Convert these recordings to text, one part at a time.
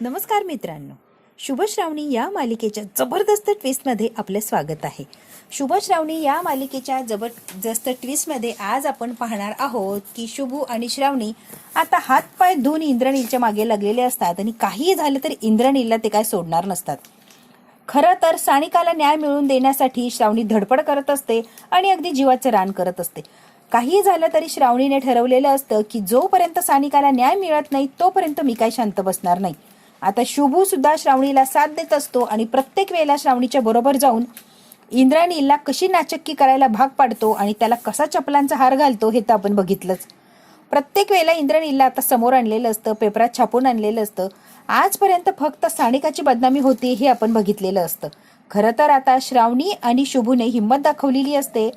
नमस्कार मित्रांनो, शुभ श्रावणी या मालिकेच्या जबरदस्त ट्विस्टमध्ये आपले स्वागत आहे. शुभ श्रावणी या मालिकेच्या जबरदस्त ट्विस्टमध्ये आज आपण पाहणार आहोत की शुभू आणि श्रावणी आता हातपाय धुवून इंद्रनीलच्या मागे लागलेले असतात आणि काहीही झालं तरी इंद्रनीलला ते काय सोडणार नसतात. खरं तर सानिकाला न्याय मिळवून देण्यासाठी श्रावणी धडपड करत असते आणि अगदी जीवाचं रान करत असते. काही झालं तरी श्रावणीने ठरवलेलं असतं की जोपर्यंत सानिकाला न्याय मिळत नाही तोपर्यंत मी काही शांत बसणार नाही. आता शुभू सुद्धा श्रावणीला साथ देत असतो आणि प्रत्येक वेळेला श्रावणीच्या बरोबर जाऊन इंद्राणीला कशी नाचक्की करायला भाग पाडतो आणि त्याला कसा चपलांचा हार घालतो हे तर आपण बघितलंच. प्रत्येक वेळेला इंद्राणीला आता समोर आणलेलं असतं, पेपरात छापून आणलेलं असतं. आजपर्यंत फक्त सानिकाची बदनामी होती हे आपण बघितलेलं असतं. खरं तर आता श्रावणी आणि शुभूने हिंमत दाखवलेली असते.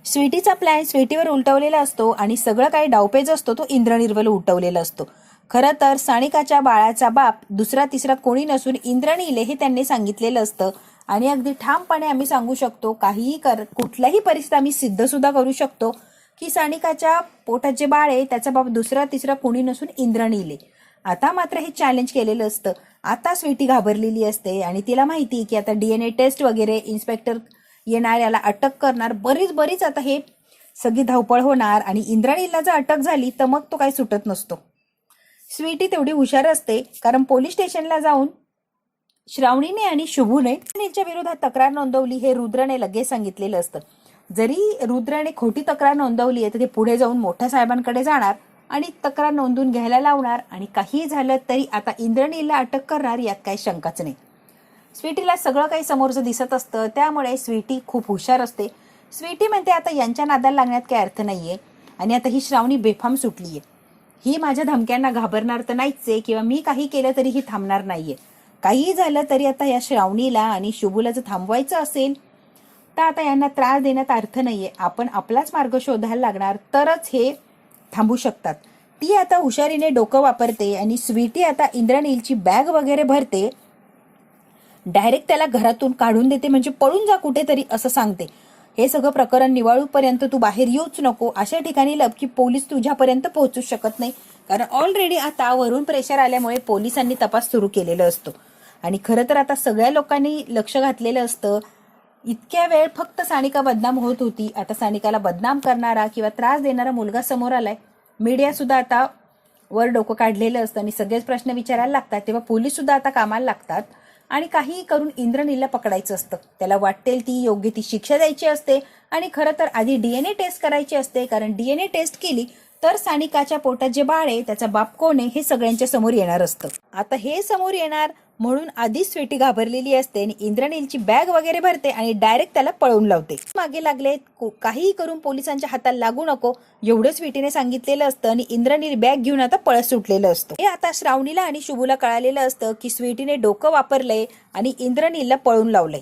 स्वीटीचा प्लॅन स्वीटीवर उलटवलेला असतो आणि सगळं काही डावपेच असतो तो इंद्राणीवर उलटवलेला असतो. खरं तर सानिकाच्या बाळाचा बाप दुसरा तिसरा कोणी नसून इंद्राणीले हे त्यांनी सांगितलेलं असतं आणि अगदी ठामपणे आम्ही सांगू शकतो, कुठल्याही परिस्थितीत आम्ही सिद्ध सुद्धा करू शकतो की सानिकाच्या पोटात जे बाळ आहे त्याचा बाप दुसरा तिसरा कोणी नसून इंद्राणीले. आता मात्र हे चॅलेंज केलेलं असतं. आता स्वीटी घाबरलेली असते आणि तिला माहिती की आता DNA टेस्ट वगैरे इन्स्पेक्टर येणार, याला अटक करणार, बरीच आता हे सगळी धावपळ होणार आणि इंद्राणीला जर अटक झाली तर मग तो काही सुटत नसतो. स्वीटी तेवढी हुशार असते कारण पोलीस स्टेशनला जाऊन श्रावणीने आणि शुभूने इंद्राणीच्या विरोधात तक्रार नोंदवली हे रुद्रने लगेच सांगितलेलं असतं. जरी रुद्रने खोटी तक्रार नोंदवली आहे तर ते पुढे जाऊन मोठ्या साहेबांकडे जाणार आणि तक्रार नोंदवून घ्यायला लावणार आणि काही झालं तरी आता इंद्राणीला अटक करणार यात काही शंकाच नाही. स्वीटीला सगळं काही समोरचं दिसत असतं त्यामुळे स्वीटी खूप हुशार असते. स्वीटी म्हणते आता यांच्या नादाला लागण्यात काही अर्थ नाहीये आणि आता ही श्रावणी बेफाम सुटलीये. ही माझ्या धमक्यांना घाबरणार तर नाहीच आहे किंवा मी काही केलं तरी ही थांबणार नाहीये. काही झालं तरी आता या श्रावणीला आणि शुभूला जर थांबवायचं असेल तर आता यांना त्रास देण्यात अर्थ नाहीये. आपण आपलाच मार्ग शोधायला लागणार तरच हे थांबू शकतात. ती आता हुशारीने डोकं वापरते आणि स्वीटी आता इंद्राणीलची बॅग वगैरे भरते. डायरेक्ट त्याला घरातून काढून देते, म्हणजे पळून जा कुठेतरी असं सांगते. हे सगळं प्रकरण निवाळूपर्यंत तू बाहेर येऊच नको, अशा ठिकाणी लप की पोलीस तुझ्यापर्यंत पोहोचू शकत नाही. कारण ऑलरेडी आता वरून प्रेशर आल्यामुळे पोलिसांनी तपास सुरू केलेला असतो आणि खरं तर आता सगळ्या लोकांनी लक्ष घातलेलं असतं. इतक्या वेळ फक्त सानिका बदनाम होत होती, आता सानिकाला बदनाम करणारा किंवा त्रास देणारा मुलगा समोर आलाय. मीडिया सुद्धा आता वर डोकं काढलेलं असतं आणि सगळेच प्रश्न विचारायला लागतात. तेव्हा पोलीस सुद्धा आता कामाला लागतात आणि काहीही करून इंद्राणीला पकडायचं असतं. त्याला वाटेल ती योग्य ती शिक्षा द्यायची असते आणि खरं तर आधी DNA टेस्ट करायची असते. कारण DNA टेस्ट केली तर सानिकाच्या पोटात जे बाळ आहे त्याचा बाप कोण आहे हे सगळ्यांच्या समोर येणार असतं. आता हे समोर येणार म्हणून आधीच स्वीटी घाबरलेली असते आणि इंद्राणीलची बॅग वगैरे भरते आणि डायरेक्ट त्याला पळवून लावते. मागे लागले, काहीही करून पोलिसांच्या हाताला लागू नको एवढं स्वीटीने सांगितलेलं असतं आणि इंद्राणील बॅग घेऊन आता पळत सुटलेलं असतं. हे आता श्रावणीला आणि शुभूला कळालेलं असतं की स्वीटीने डोकं वापरलंय आणि इंद्राणीलला पळवून लावलंय.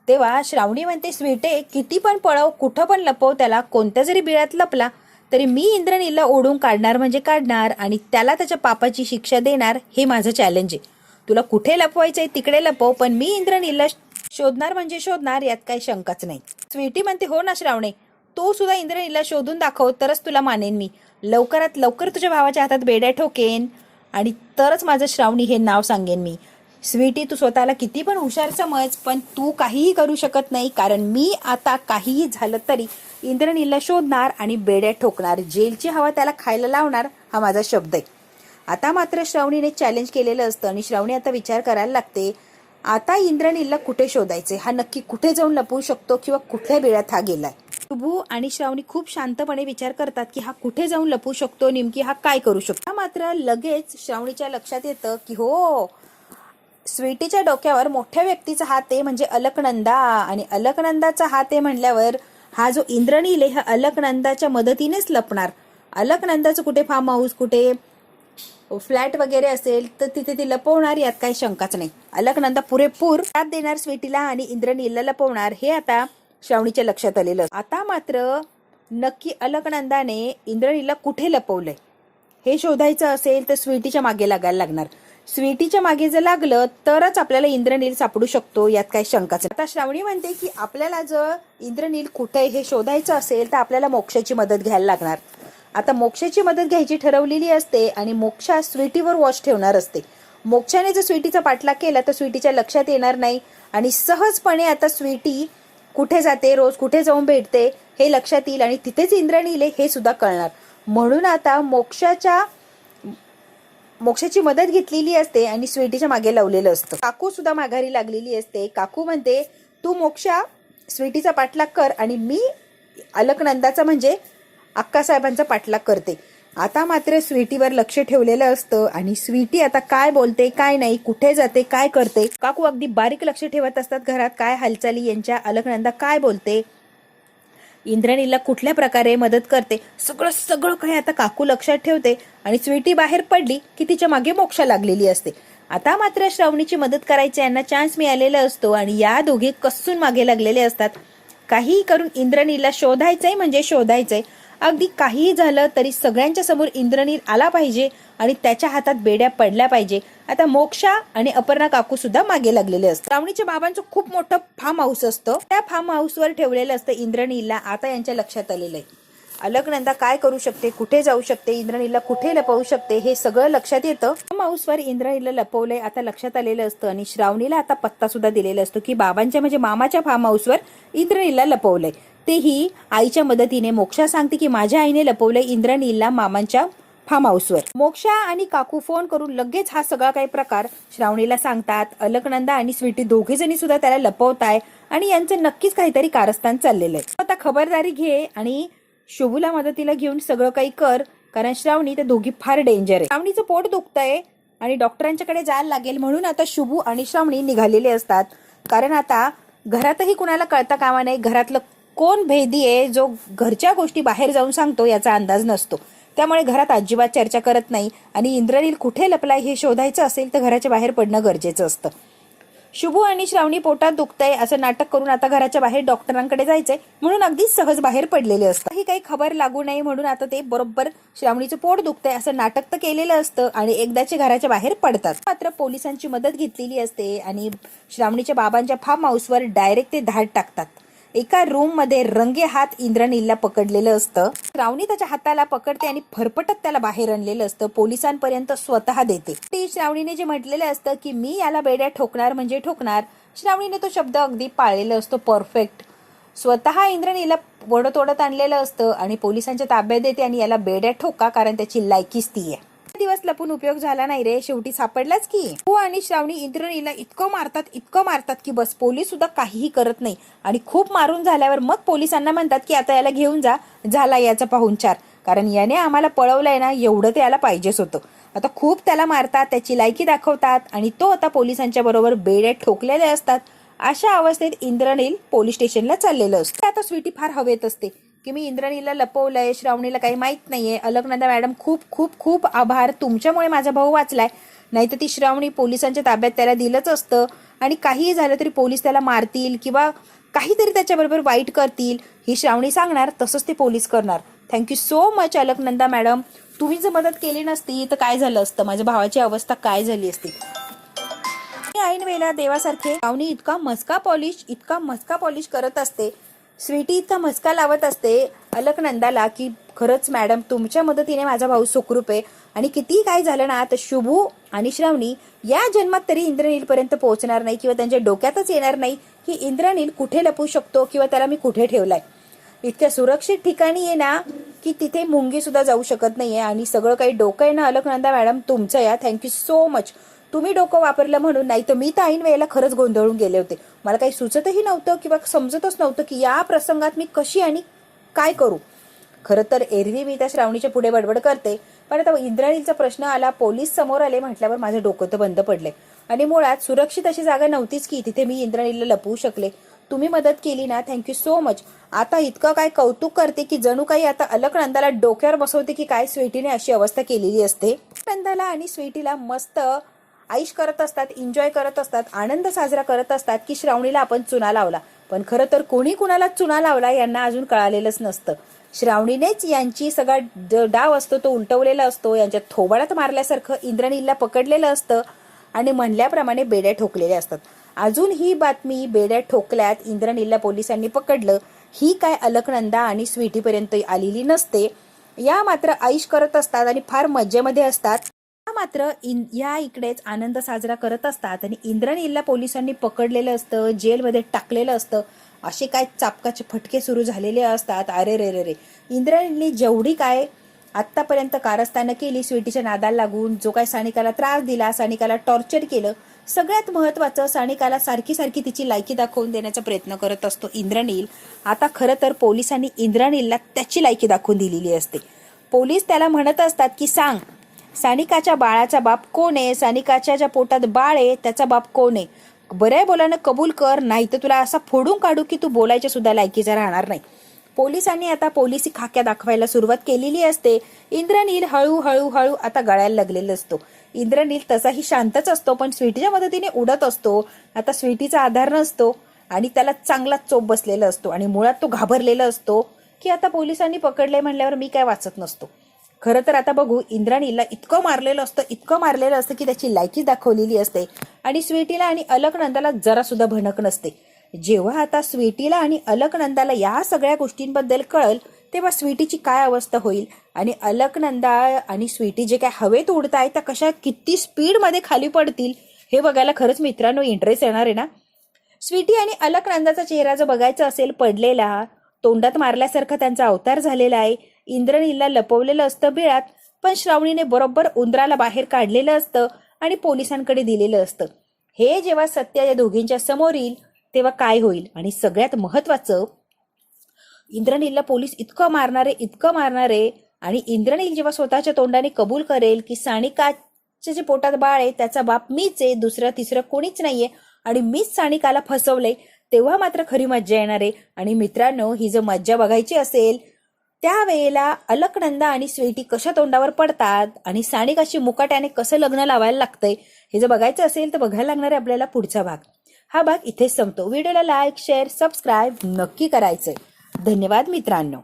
तेव्हा श्रावणी म्हणते, स्वीटे किती पण पळव, कुठं पण लपव त्याला, कोणत्या जरी बिळात लपला तरी मी इंद्राणीलला ओढून काढणार म्हणजे काढणार आणि त्याला त्याच्या पापाची शिक्षा देणार. हे माझं चॅलेंज आहे. तुला कुठे लपवायचंय तिकडे लपव, पण मी इंद्राणीलला शोधणार म्हणजे शोधणार, यात काही शंकाच नाही. स्वीटी म्हणते, हो ना श्रावणे, तू सुद्धा इंद्राणीलला शोधून दाखव तरच तुला मानेन मी. लवकरात लवकर तुझ्या भावाच्या हातात बेड्या ठोकेन आणि तरच माझं श्रावणी हे नाव सांगेन मी. स्वीटी, तू स्वतःला किती पण हुशार समज पण तू काहीही करू शकत नाही, कारण मी आता काहीही झालं तरी इंद्राणीलला शोधणार आणि बेड्या ठोकणार, जेलची हवा त्याला खायला लावणार, हा माझा शब्द आहे. आता मात्र श्रावणीने चॅलेंज केलेलं असतं आणि श्रावणी आता विचार करायला लागते, आता इंद्राणीलला कुठे शोधायचे, हा नक्की कुठे जाऊन लपवू शकतो किंवा कुठल्या बिळात हा गेलाय. शुभू आणि श्रावणी खूप शांतपणे विचार करतात की हा कुठे जाऊन लपवू शकतो, नेमकी हा काय करू शकतो. मात्र लगेच श्रावणीच्या लक्षात येतं की हो, स्वीटीच्या डोक्यावर मोठ्या व्यक्तीचा हात आहे, म्हणजे अलकनंदा, आणि अलकनंदाचा हात आहे म्हणल्यावर हा जो इंद्राणील आहे हा अलकनंदाच्या मदतीनेच लपणार. अलकनंदाचं कुठे फार्म हाऊस, कुठे फ्लॅट वगैरे असेल तर तिथे ती लपवणार, यात काही शंकाच नाही. अलकनंदा पुरेपूर साथ देणार स्वीटीला आणि इंद्राणीलला लपवणार, हे आता श्रावणीच्या लक्षात आलेलं. आता मात्र नक्की अलकनंदाने इंद्राणीलला कुठे लपवलंय हे शोधायचं असेल तर स्वीटीच्या मागे लागायला लागणार. स्वीटीच्या मागे जर लागलं तरच आपल्याला इंद्रनील सापडू शकतो, यात काही शंकाच नाही. आता श्रावणी म्हणते की आपल्याला जर इंद्रनील कुठे हे शोधायचं असेल तर आपल्याला मोक्षाची मदत घ्यायला लागणार. आता मोक्षाची मदत घ्यायची ठरवलेली असते आणि मोक्षा स्वीटीवर वॉच ठेवणार असते. मोक्षाने जर स्वीटीचा पाठलाग केला तर स्वीटीच्या लक्षात येणार नाही आणि सहजपणे आता स्वीटी कुठे जाते, रोज कुठे जाऊन भेटते हे लक्षात येईल आणि तिथेच इंद्राणीला हे सुद्धा कळणार. म्हणून आता मोक्षाची मदत घेतलेली असते आणि स्वीटीच्या मागे लावलेलं असतं. काकू सुद्धा माघारी लागलेली असते. काकू म्हणते तू मोक्षा स्वीटीचा पाठलाग कर आणि मी अलकनंदाचा म्हणजे अक्कासाहेबांचा पाठलाग करते. आता मात्र स्वीटीवर लक्ष ठेवलेलं असतं आणि स्वीटी आता काय बोलते, काय नाही, कुठे जाते, काय करते, काकू अगदी बारीक लक्ष ठेवत असतात. घरात काय हालचाली यांच्या, अलकनंदा काय बोलते, इंद्राणीला कुठल्या प्रकारे मदत करते, सगळं काही आता काकू लक्षात ठेवते. आणि स्वीटी बाहेर पडली की तिच्या मागे मोक्षा लागलेली असते. आता मात्र श्रावणीची मदत करायची यांना चान्स मिळालेला असतो आणि या दोघे कसून मागे लागलेले असतात. काहीही करून इंद्राणीला शोधायचंय म्हणजे शोधायचंय. अगदी काहीही झालं तरी सगळ्यांच्या समोर इंद्रनील आला पाहिजे आणि त्याच्या हातात बेड्या पडल्या पाहिजे. आता मोक्षा आणि अपर्णा काकू सुद्धा मागे लागलेले असतात. श्रावणीच्या बाबांचं खूप मोठं फार्म हाऊस असतं. त्या फार्म हाऊसवर ठेवलेलं असतं इंद्रनीलला. आता यांच्या लक्षात आलेलं आहे अलकनंदा काय करू शकते, कुठे जाऊ शकते, इंद्रनीलला कुठे लपवू शकते हे सगळं लक्षात येतं. फार्म हाऊसवर इंद्रनीलला लपवलंय आता लक्षात आलेलं असतं आणि श्रावणीला आता पत्ता सुद्धा दिलेला असतो की बाबांच्या म्हणजे मामाच्या फार्म हाऊसवर इंद्रनीलला लपवलंय. तेही आईच्या मदतीने. मोक्षा सांगते की माझ्या आईने लपवलंय इंद्रनीलला मामांच्या फार्म हाऊसवर. मोक्षा आणि काकू फोन करून लगेच हा सगळा काही प्रकार श्रावणीला सांगतात. अलकनंदा आणि स्वीटी दोघे जणी सुद्धा त्याला लपवताय आणि यांचं नक्कीच काहीतरी कारस्थान चाललेलं आहे. आता खबरदारी घे आणि शुभूला मदतीला घेऊन सगळं काही कर, कारण श्रावणी ते दोघी फार डेंजर आहे. श्रावणीचं पोट दुखतंय आणि डॉक्टरांच्याकडे जायला लागेल म्हणून आता शुभू आणि श्रावणी निघालेले असतात. कारण आता घरातही कुणाला कळता कामा नाही. घरातलं कोण भेदी आहे जो घरच्या गोष्टी बाहेर जाऊन सांगतो याचा अंदाज नसतो. त्यामुळे घरात अजिबात चर्चा करत नाही आणि इंद्रनील कुठे लपलाय हे शोधायचं असेल तर घराच्या बाहेर पडणं गरजेचं असतं. शुभू आणि श्रावणी पोटात दुखतंय असं नाटक करून आता घराच्या बाहेर डॉक्टरांकडे जायचंय म्हणून अगदी सहज बाहेर पडलेले असतात. ही काही खबर लागू नये म्हणून आता ते बरोबर श्रावणीचं पोट दुखतंय असं नाटक तर केलेलं असतं आणि एकदाचे घराच्या बाहेर पडतात. मात्र पोलिसांची मदत घेतलेली असते आणि श्रावणीच्या बाबांच्या फार्म हाऊसवर डायरेक्ट ते धाड टाकतात. एका रूम मध्ये रंगे हात इंद्रनीलला पकडलेलं असतं. श्रावणी त्याच्या हाताला पकडते आणि फरफटत त्याला बाहेर आणलेलं असतं. पोलिसांपर्यंत स्वतः देते. ती श्रावणीने जे म्हटलेलं असतं की मी याला बेड्या ठोकणार म्हणजे ठोकणार, श्रावणीने तो शब्द अगदी पाळलेला असतो परफेक्ट. स्वतः इंद्रनीलला ओढत आणलेलं असतं आणि पोलिसांच्या ताब्यात देते आणि याला बेड्या ठोका कारण त्याची लायकीच ती आहे. दिवस लपून उपयोग झाला नाही रे, शेवटी सापडलाच की. हो आणि श्रावणी इंद्रनीलला इतकं मारतात की बस पोलीस सुद्धा काहीही करत नाही आणि खूप मारून झाल्यावर मग पोलिसांना म्हणतात की आता याला घेऊन जा, झाला याचा पाहुणचार, कारण याने आम्हाला पळवलंय ना एवढं ते याला पाहिजेच होतं. आता खूप त्याला मारतात, त्याची लायकी दाखवतात आणि तो आता पोलिसांच्या बरोबर बेड्या ठोकलेले असतात. अशा अवस्थेत इंद्रनील पोलीस स्टेशनला चाललेलं असतं. आता स्वीटी फार हवेत असते की मी इंद्रनीलला लपवलंय, श्रावणीला काही माहित नाहीये. अलकनंदा मॅडम खूप खूप खूप आभार, तुमच्यामुळे माझा भाऊ वाचलाय, नाही तर ती श्रावणी पोलिसांच्या ताब्यात त्याला दिलंच असतं आणि काहीही झालं तरी पोलीस त्याला मारतील किंवा काहीतरी त्याच्याबरोबर वाईट करतील ही श्रावणी सांगणार, तसंच ते पोलीस करणार. Thank you so much Alaknanda madam, तुम्ही जर मदत केली नसती तर काय झालं असतं, माझ्या भावाची अवस्था काय झाली असती. ऐन वेळेला देवासारखे श्रावणी इतका मस्का पॉलिश करत असते, स्वीटी इतका मस्का लावत असते अलकनंदाला की खरंच मॅडम तुमच्या मदतीने माझा भाऊ सुखरूप आहे आणि कितीही काय झालं ना तर शुभू आणि श्रावणी या जन्मात तरी इंद्रनील पर्यंत पोहोचणार नाही किंवा त्यांच्या डोक्यातच येणार नाही की इंद्रनील कुठे लपू शकतो किंवा त्याला मी कुठे ठेवलाय. इतक्या सुरक्षित ठिकाणी आहे ना की तिथे मुंगी सुद्धा जाऊ शकत नाहीये आणि सगळं काही डोकं आहे ना अलकनंदा मॅडम तुमचं या. थँक्यू सो मच, तुम्ही डोकं वापरलं म्हणून, नाही तर मी तर ऐन वेळेला खरंच गोंधळून गेले होते. मला काही सुचतही नव्हतं किंवा समजतच नव्हतं की या प्रसंगात मी कशी आणि काय करू. खरं तर एरवी मी त्या श्रावणीच्या पुढे बडबड करते, पण आता इंद्रनीलचा प्रश्न आला, पोलीस समोर आले म्हटल्यावर माझं डोकं तर बंद पडले आणि मुळात सुरक्षित अशी जागा नव्हतीच की तिथे मी इंद्रनीलला लपवू शकले. तुम्ही मदत केली ना, थँक्यू सो मच. आता इतकं काय कौतुक करते की जणू काही आता अलकनंदाला डोक्यावर बसवते की काय स्वीटीने अशी अवस्था केलेली असते. अलकनंदाला आणि स्वीटीला मस्त आईश करत असतात, एन्जॉय करत असतात, आनंद साजरा करत असतात की श्रावणीला आपण चुना लावला. पण खरं तर कोणी कुणाला चुना लावला यांना अजून कळालेलंच नसतं. श्रावणीनेच यांची सगळा डाव असतो तो उलटवलेला असतो, यांच्या थोबाडात मारल्यासारखं इंद्रनीलला पकडलेलं असतं आणि म्हणल्याप्रमाणे बेड्या ठोकलेल्या असतात. अजून ही बातमी बेड्या ठोकल्यात, इंद्रनीलला पोलिसांनी पकडलं, ही काय अलकनंदा आणि स्वीटीपर्यंत आलेली नसते. या मात्र आईश करत असतात आणि फार मज्जेमध्ये असतात. मात्र या इकडेच आनंद साजरा करत असतात आणि इंद्रनीलला पोलिसांनी पकडलेलं असतं, जेलमध्ये टाकलेलं असतं. असे काय चापकाचे फटके सुरू झालेले असतात. अरे रे रे रे, इंद्रनीलने जेवढी काय आत्तापर्यंत कारस्थानं केली स्वीटीच्या नादाला लागून, जो काय सानिकाला त्रास दिला, सानिकाला टॉर्चर केलं, सगळ्यात महत्त्वाचं सानिकाला सारखी सारखी तिची लायकी दाखवून देण्याचा प्रयत्न करत असतो इंद्रनील. आता खरं तर पोलिसांनी इंद्रनीलला त्याची लायकी दाखवून दिलेली असते. पोलीस त्याला म्हणत असतात की सांग, सानिकाच्या बाळाचा बाप कोण आहे, सानिकाच्या ज्या पोटात बाळ आहे त्याचा बाप कोण आहे, बऱ्या बोलानं कबूल कर, नाही तर तुला असा फोडून काढू की तू बोलायच्या सुद्धा लायकीचा राहणार नाही. पोलिसांनी आता पोलिसी खाक्या दाखवायला सुरुवात केलेली असते. इंद्रनील हळूहळू आता गळायला लागलेला असतो. इंद्रनील तसाही शांतच असतो, पण स्वीटीच्या मदतीने उडत असतो. आता स्वीटीचा आधार नसतो आणि त्याला चांगला चोप बसलेला असतो आणि मुळात तो घाबरलेला असतो की आता पोलिसांनी पकडले म्हणल्यावर मी काय वाचत नसतो. खरं तर आता बघू, इंद्रनीलला इतकं मारलेलं असतं की त्याची लायकी दाखवलेली असते आणि स्वीटीला आणि अलकनंदाला जरा सुद्धा भनक नसते. जेव्हा आता स्वीटीला आणि अलकनंदाला या सगळ्या गोष्टींबद्दल कळल तेव्हा स्वीटीची काय अवस्था होईल आणि अलकनंदा आणि स्वीटी जे काय हवेत उडताय त्या कशा किती स्पीडमध्ये खाली पडतील हे बघायला खरंच मित्रांनो इंटरेस्ट येणार आहे ना. स्वीटी आणि अलकनंदाचा चेहरा जर बघायचा असेल, पडलेला, तोंडात मारल्यासारखा त्यांचा अवतार झालेला आहे. इंद्रनीलला लपवलेलं असतं बिळात, पण श्रावणीने बरोबर उंदराला बाहेर काढलेलं असतं आणि पोलिसांकडे दिलेलं असतं. हे जेव्हा सत्य या दोघींच्या समोर येईल तेव्हा काय होईल. आणि सगळ्यात महत्वाचं, इंद्रनीलला पोलीस इतकं मारणारे आणि इंद्रनील जेव्हा स्वतःच्या तोंडाने कबूल करेल की सानिकाच्या जे पोटात बाळ आहे त्याचा बाप मीच आहे, दुसरं तिसरं कोणीच नाहीये आणि मीच सानिकाला फसवलंय, तेव्हा मात्र खरी मज्जा येणार आहे. आणि मित्रांनो, ही जर मज्जा बघायची असेल त्यावेळेला अलकनंदा आणि स्वीटी कशा तोंडावर पडतात आणि सानिकाशी मुकाट्याने कसं लग्न लावायला लागतंय हे जर बघायचं असेल तर बघायला लागणार आहे आपल्याला पुढचा भाग. हा भाग इथेच संपतो. व्हिडिओला लाईक, शेअर, सबस्क्राईब नक्की करायचंय. धन्यवाद मित्रांनो.